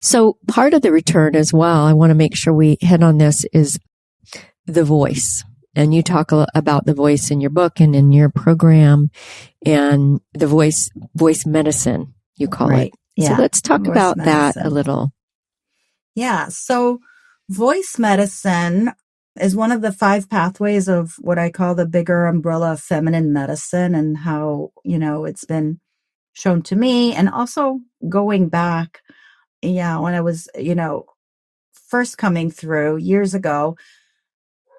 So part of the return as well, I want to make sure we hit on this, is the voice. And you talk about the voice in your book and in your program, and the voice medicine, you call it. Yeah. So let's talk Voice about medicine. that a little. Yeah. So voice medicine is one of the 5 pathways of what I call the bigger umbrella of feminine medicine, and how, it's been shown to me. And also going back, when I was, first coming through years ago,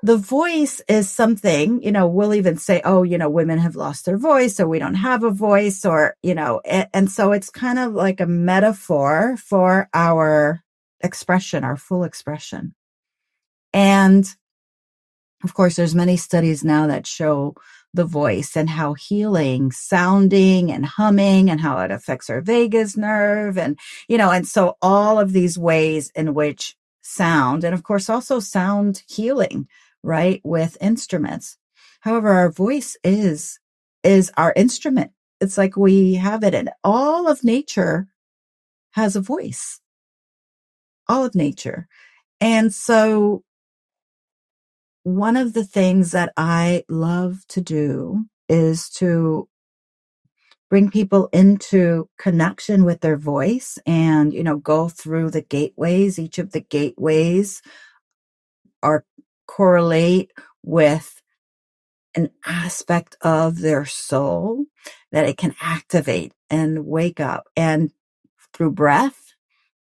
the voice is something, we'll even say, oh, women have lost their voice, or we don't have a voice, or, and so it's kind of like a metaphor for our expression, our full expression. And of course, there's many studies now that show the voice and how healing, sounding and humming, and how it affects our vagus nerve. And, and so all of these ways in which sound, and of course also sound healing, right, with instruments. However, our voice is our instrument. It's like we have it, and all of nature has a voice. All of nature. And so one of the things that I love to do is to bring people into connection with their voice and, go through the gateways. Each of the gateways correlate with an aspect of their soul that it can activate and wake up. And through breath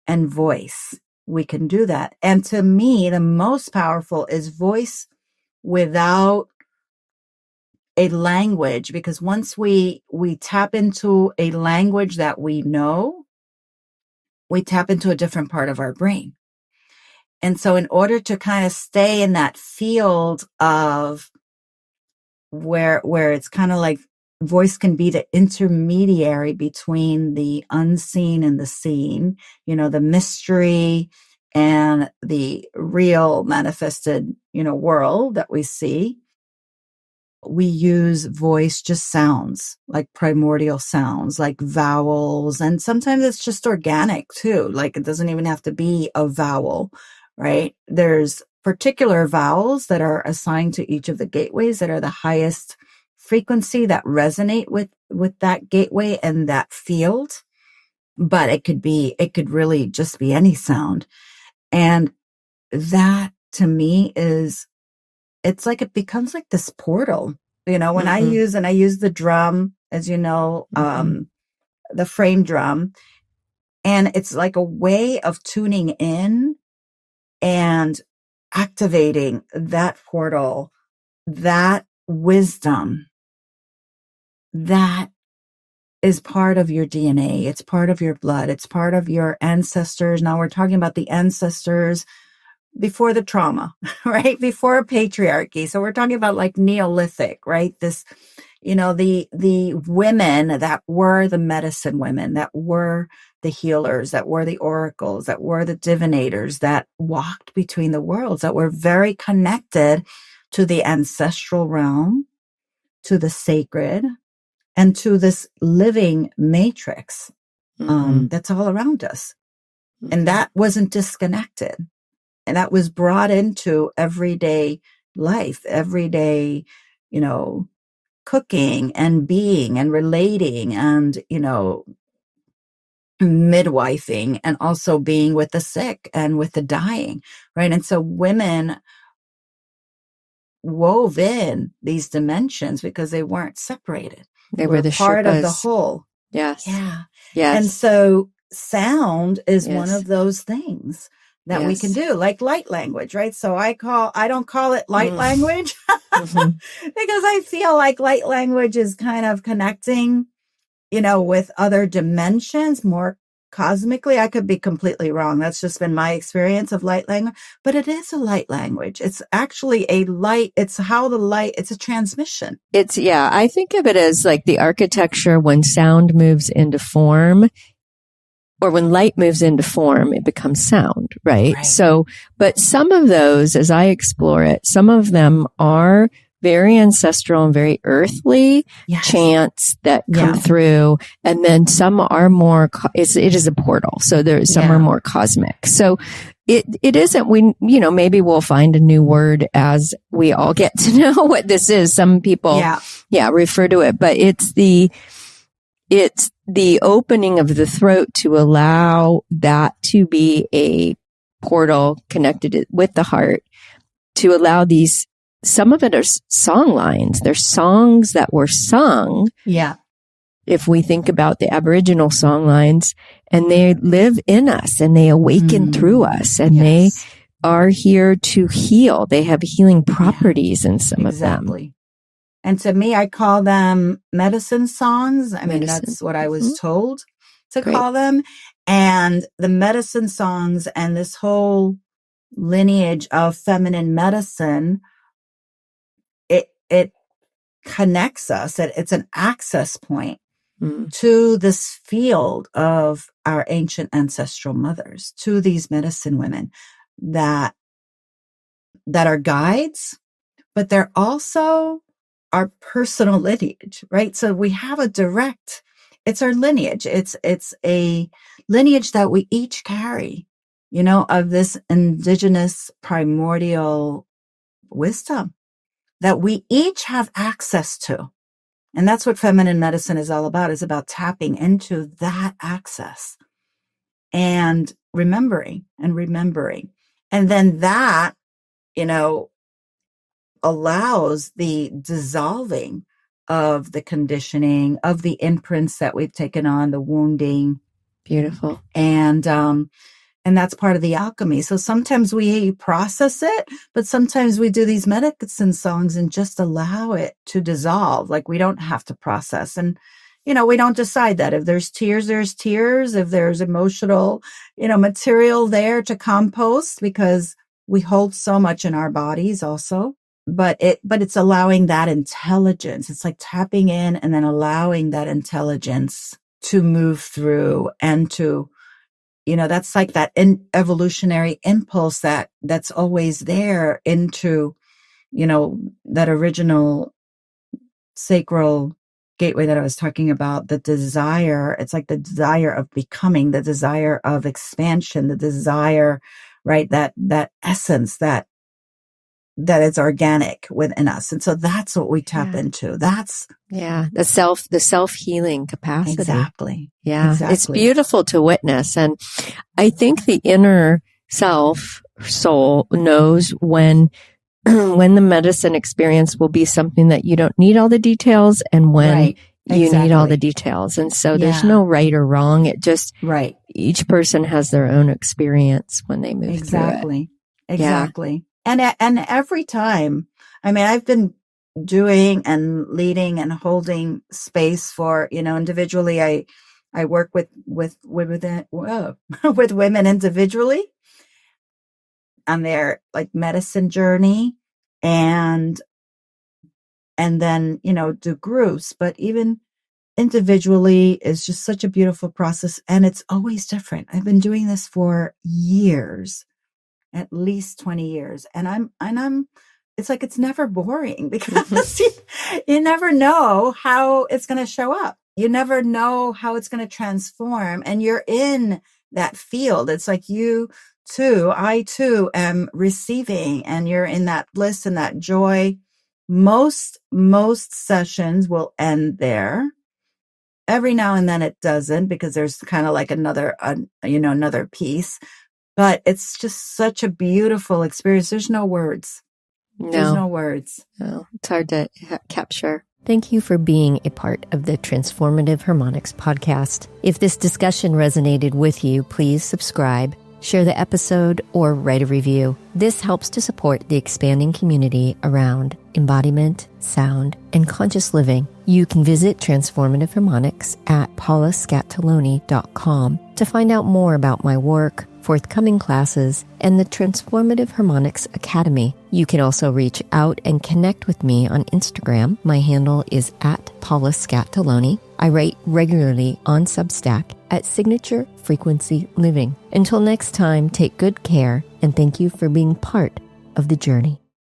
and voice, we can do that. And to me, the most powerful is voice without a language, because once we tap into a language that we know, we tap into a different part of our brain. And so in order to kind of stay in that field of where it's kind of like voice can be the intermediary between the unseen and the seen, the mystery and the real manifested, world that we see. We use voice, just sounds, like primordial sounds, like vowels. And sometimes it's just organic too. Like it doesn't even have to be a vowel, right? There's particular vowels that are assigned to each of the gateways that are the highest frequency, that resonate with that gateway and that field. But it could really just be any sound. And that to me it's like, it becomes like this portal, when I use the drum, as you know, the frame drum, and it's like a way of tuning in and activating that portal, that wisdom that is part of your DNA. It's part of your blood. It's part of your ancestors. Now we're talking about the ancestors before the trauma, right? Before patriarchy. So we're talking about like Neolithic, right? This, the women that were the medicine women, that were the healers, that were the oracles, that were the divinators, that walked between the worlds, that were very connected to the ancestral realm, to the sacred, and to this living matrix that's all around us. And that wasn't disconnected. And that was brought into everyday life, everyday, cooking and being and relating and, midwifing, and also being with the sick and with the dying, right? And so women wove in these dimensions because they weren't separated. They were the part Sherpas. Of the whole. Yes. Yeah. Yes. And so sound is one of those things that we can do, like light language, right? So I don't call it light language because I feel like light language is kind of connecting, with other dimensions more cosmically. I could be completely wrong. That's just been my experience of light language, but it is a light language. It's actually it's a transmission. I think of it as like the architecture when sound moves into form. Or when light moves into form, it becomes sound, right? So, but some of those, as I explore it, some of them are very ancestral and very earthly chants that come through. And then some are more, it is a portal. So some are more cosmic. So it isn't, maybe we'll find a new word as we all get to know what this is. Some people, refer to it, but it's the opening of the throat to allow that to be a portal connected with the heart, to allow some of it are song lines. They're songs that were sung. Yeah. If we think about the Aboriginal song lines, and they live in us and they awaken through us, and they are here to heal. They have healing properties in some of them. And to me, I call them medicine songs. I mean, that's what I was told to call them. And the medicine songs and this whole lineage of feminine medicine, it connects us. It's an access point to this field of our ancient ancestral mothers, to these medicine women that are guides, but they're also our personal lineage, right? So we have it's our lineage. It's a lineage that we each carry, of this indigenous primordial wisdom that we each have access to. And that's what feminine medicine is all about, is about tapping into that access and remembering. And then that, allows the dissolving of the conditioning, of the imprints that we've taken on, the wounding. Beautiful. And that's part of the alchemy. So sometimes we process it, but sometimes we do these medicine songs and just allow it to dissolve. Like, we don't have to process. And, we don't decide that. If there's tears, there's tears. If there's emotional, material there to compost, because we hold so much in our bodies also. But it's allowing that intelligence. It's like tapping in and then allowing that intelligence to move through and to, that's like that evolutionary impulse that's always there into, that original sacral gateway that I was talking about, the desire. It's like the desire of becoming, the desire of expansion, the desire, right? That essence that is organic within us. And so that's what we tap into. That's the self-healing capacity. Exactly. Yeah. Exactly. It's beautiful to witness. And I think the inner soul knows when the medicine experience will be something that you don't need all the details, and when you need all the details. And so there's no right or wrong. It just, each person has their own experience when they move through it. Exactly. And every time, I mean, I've been doing and leading and holding space for, individually. I work with women individually on their medicine journey, and then, do groups, but even individually is just such a beautiful process. And it's always different. I've been doing this for years. At least 20 years. And I'm, it's like, it's never boring, because you never know how it's going to show up. You never know how it's going to transform. And you're in that field. It's like I too am receiving, and you're in that bliss and that joy. Most sessions will end there. Every now and then it doesn't, because there's kind of like another piece. But it's just such a beautiful experience. There's no words. There's no words. No, it's hard to capture. Thank you for being a part of the Transformative Harmonics podcast. If this discussion resonated with you, please subscribe, share the episode, or write a review. This helps to support the expanding community around embodiment, sound, and conscious living. You can visit Transformative Harmonics at paulascattoloni.com to find out more about my work, forthcoming classes, and the Transformative Harmonics Academy. You can also reach out and connect with me on Instagram. My handle is at Paula Scattoloni. I write regularly on Substack at Signature Frequency Living. Until next time, take good care, and thank you for being part of the journey.